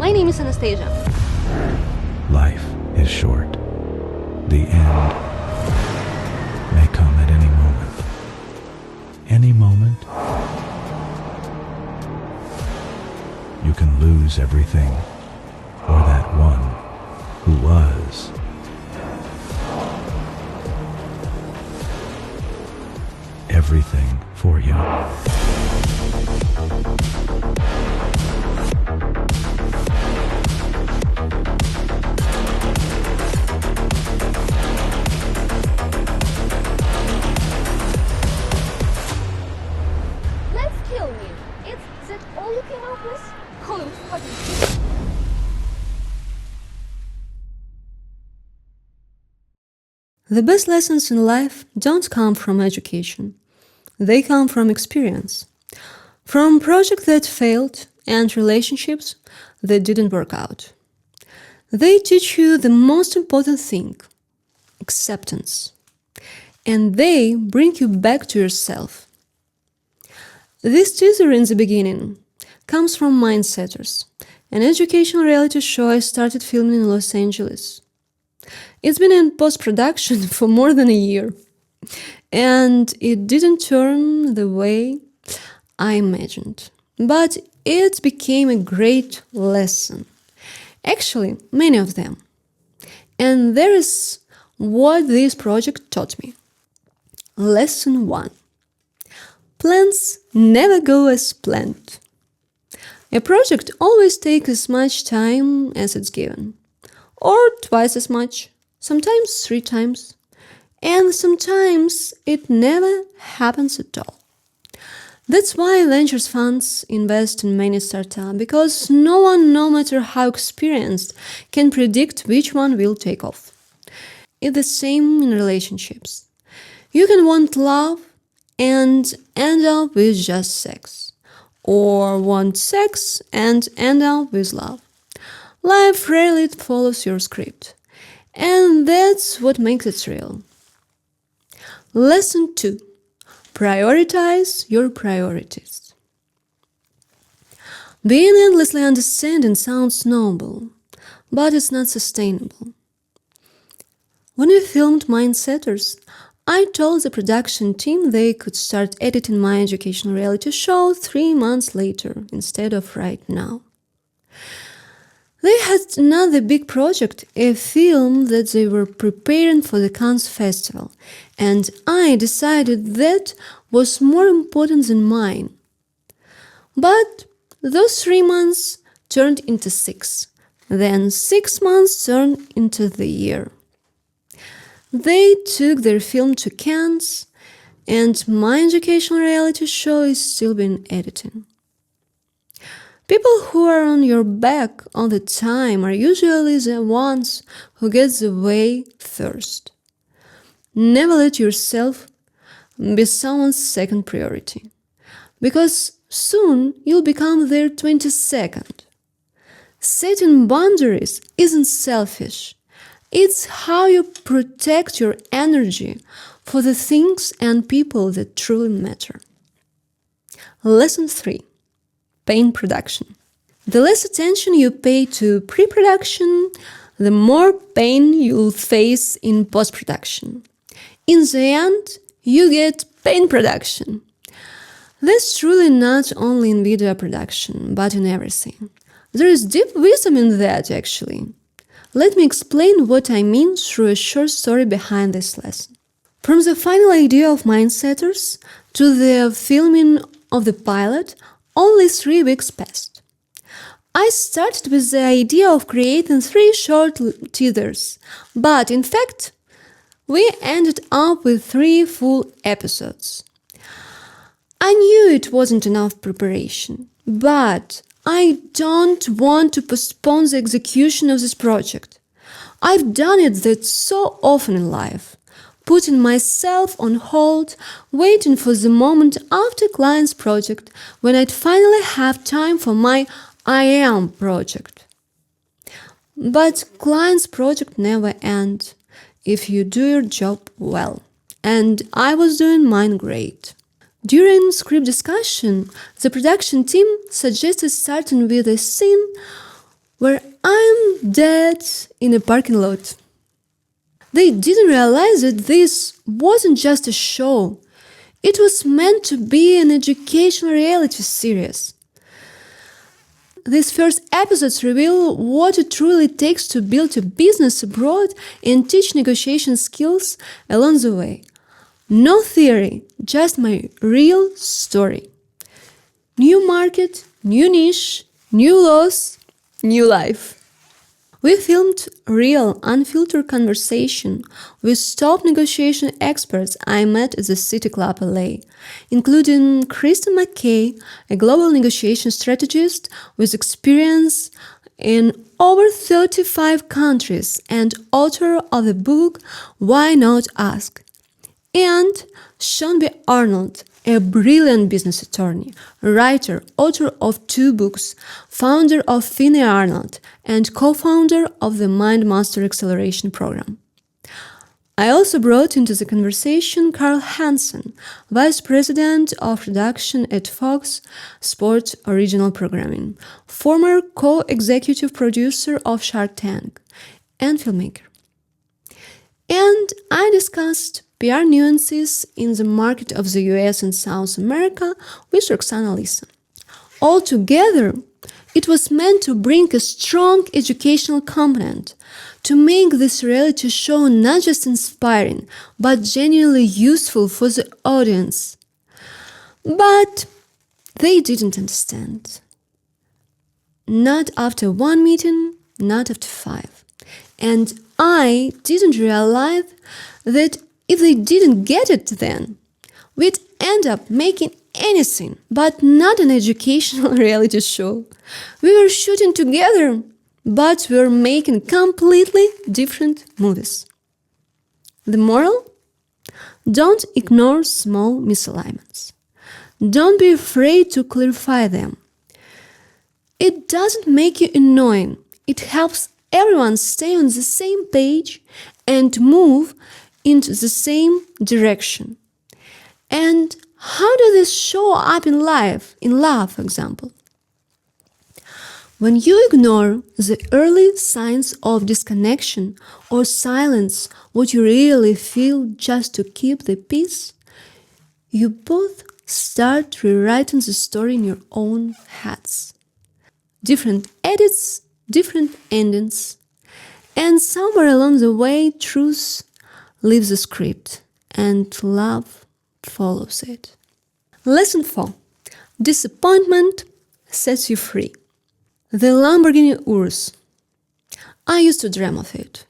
My name is Anastasia. Life is short. The end may come at any moment. Any moment, you can lose everything, or that one who was. Everything for you. Let's kill me. Is that all you came up with? Holy fucking... The best lessons in life don't come from education. They come from experience. From projects that failed and relationships that didn't work out. They teach you the most important thing, acceptance. And they bring you back to yourself. This teaser in the beginning comes from Mindsetters, an educational reality show I started filming in Los Angeles. It's been in post-production for more than a year, and it didn't turn the way I imagined. But it became a great lesson. Actually, many of them. And there is what this project taught me. Lesson 1. Plans never go as planned. A project always takes as much time as it's given. Or twice as much, sometimes 3 times, and sometimes it never happens at all. That's why ventures funds invest in many startups, because no one, no matter how experienced, can predict which one will take off. It's the same in relationships. You can want love and end up with just sex, or want sex and end up with love. Life rarely follows your script, and that's what makes it real. Lesson 2. Prioritize your priorities. Being endlessly understanding sounds noble, but it's not sustainable. When we filmed Mindsetters, I told the production team they could start editing my educational reality show 3 months later instead of right now. They had another big project, a film that they were preparing for the Cannes Festival, and I decided that was more important than mine. But those 3 months turned into 6, then 6 months turned into the year. They took their film to Cannes, and my educational reality show is still being edited. People who are on your back all the time are usually the ones who get the way first. Never let yourself be someone's second priority, because soon you'll become their 22nd. Setting boundaries isn't selfish. It's how you protect your energy for the things and people that truly matter. Lesson 3. Pain production. The less attention you pay to pre-production, the more pain you'll face in post-production. In the end, you get pain production. That's truly not only in video production, but in everything. There is deep wisdom in that, actually. Let me explain what I mean through a short story behind this lesson. From the final idea of Mindsetters to the filming of the pilot, only 3 weeks passed. I started with the idea of creating 3 short teasers, but in fact, we ended up with 3 full episodes. I knew it wasn't enough preparation, but I don't want to postpone the execution of this project. I've done it that so often in life. Putting myself on hold, waiting for the moment after client's project when I'd finally have time for my I am project. But client's project never ends if you do your job well, and I was doing mine great. During script discussion, the production team suggested starting with a scene where I'm dead in a parking lot. They didn't realize that this wasn't just a show. It was meant to be an educational reality series. These first episodes reveal what it truly takes to build a business abroad and teach negotiation skills along the way. No theory, just my real story. New market, new niche, new laws, new life. We filmed real, unfiltered conversation with top negotiation experts I met at the City Club LA, including Kristen McKay, a global negotiation strategist with experience in over 35 countries and author of the book Why Not Ask, and Sean B. Arnold, a brilliant business attorney, writer, author of 2 books, founder of Finney Arnold, and co-founder of the Mind Master Acceleration Program. I also brought into the conversation Carl Hansen, Vice President of Production at Fox Sports Original Programming, former co-executive producer of Shark Tank, and filmmaker. And I discussed PR nuances in the market of the US and South America with Roxana Lisa. Altogether, it was meant to bring a strong educational component, to make this reality show not just inspiring, but genuinely useful for the audience. But they didn't understand. Not after 1 meeting, not after 5. And I didn't realize that if they didn't get it then, we'd end up making anything but not an educational reality show. We were shooting together, but we were making completely different movies. The moral? Don't ignore small misalignments. Don't be afraid to clarify them. It doesn't make you annoying. It helps everyone stay on the same page and move into the same direction. And how does this show up in life, in love, for example? When you ignore the early signs of disconnection or silence what you really feel just to keep the peace, you both start rewriting the story in your own heads. Different edits, different endings, and somewhere along the way, truth leaves the script and love follows it. Lesson 4. Disappointment sets you free. The Lamborghini Urus. I used to dream of it.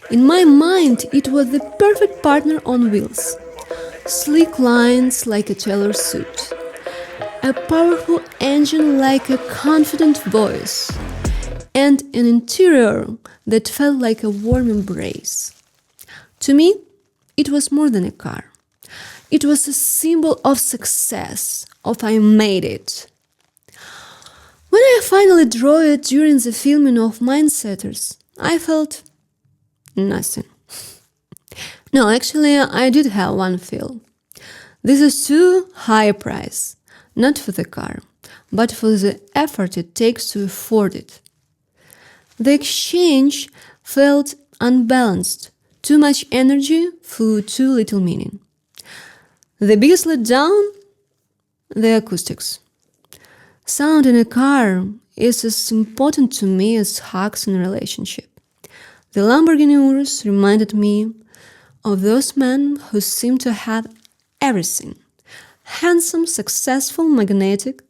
In my mind, it was the perfect partner on wheels. Sleek lines like a tailor suit. A powerful engine like a confident voice. And an interior that felt like a warm embrace. To me, it was more than a car. It was a symbol of success, of I made it. When I finally drove it during the filming of Mindsetters, I felt nothing. No, actually, I did have one feel. This is too high a price, not for the car, but for the effort it takes to afford it. The exchange felt unbalanced, too much energy for too little meaning. The biggest letdown? The acoustics. Sound in a car is as important to me as hugs in a relationship. The Lamborghini Urus reminded me of those men who seem to have everything. Handsome, successful, magnetic.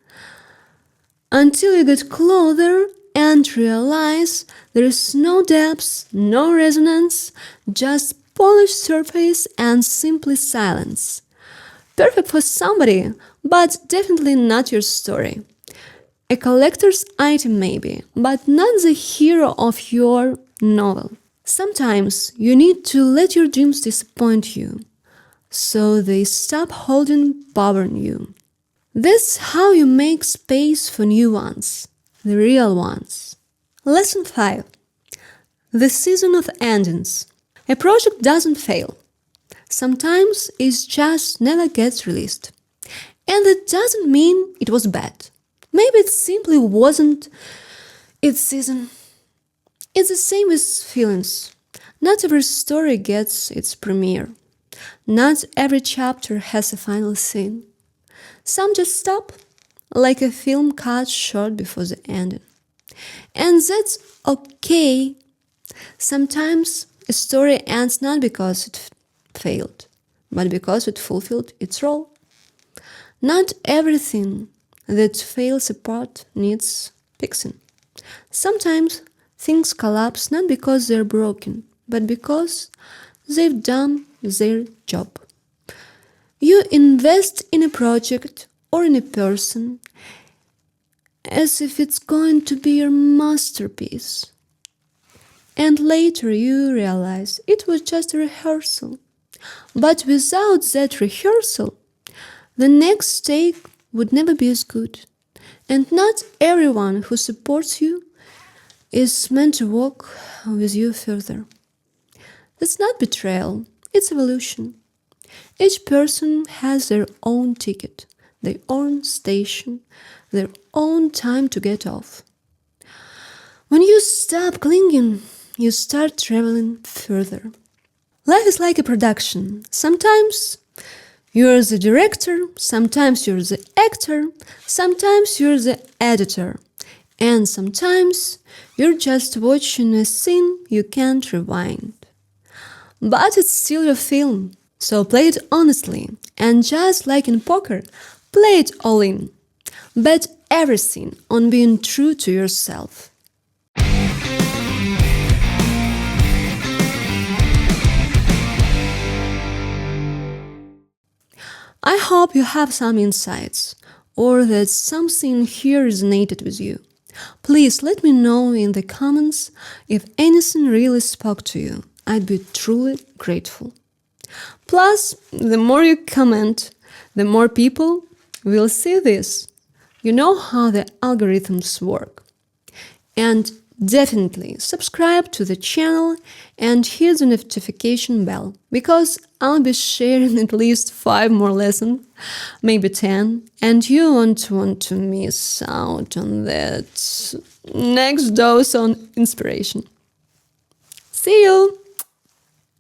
Until you get closer and realize there is no depth, no resonance, just polished surface and simply silence. Perfect for somebody, but definitely not your story. A collector's item maybe, but not the hero of your novel. Sometimes you need to let your dreams disappoint you, so they stop holding power in you. That's how you make space for new ones, the real ones. Lesson 5. The season of endings. A project doesn't fail. Sometimes it just never gets released. And that doesn't mean it was bad. Maybe it simply wasn't It's season. It's the same with feelings. Not every story gets its premiere. Not every chapter has a final scene. Some just stop, like a film cut short before the ending. And that's okay. Sometimes a story ends not because it failed, but because it fulfilled its role. Not everything that fails apart needs fixing. Sometimes things collapse not because they're broken, but because they've done their job. You invest in a project or in a person as if it's going to be your masterpiece. And later you realize it was just a rehearsal. But without that rehearsal, the next take would never be as good. And not everyone who supports you is meant to walk with you further. That's not betrayal, it's evolution. Each person has their own ticket, their own station, their own time to get off. When you stop clinging, you start traveling further. Life is like a production. Sometimes you're the director, sometimes you're the actor, sometimes you're the editor, and sometimes you're just watching a scene you can't rewind. But it's still your film, so play it honestly, and just like in poker, play it all in. Bet everything on being true to yourself. I hope you have some insights, or that something here resonated with you. Please let me know in the comments if anything really spoke to you. I'd be truly grateful. Plus, the more you comment, the more people will see this. You know how the algorithms work. And definitely subscribe to the channel and hit the notification bell, because I'll be sharing at least 5 more lessons, maybe 10, and you won't want to miss out on that next dose on inspiration. See you!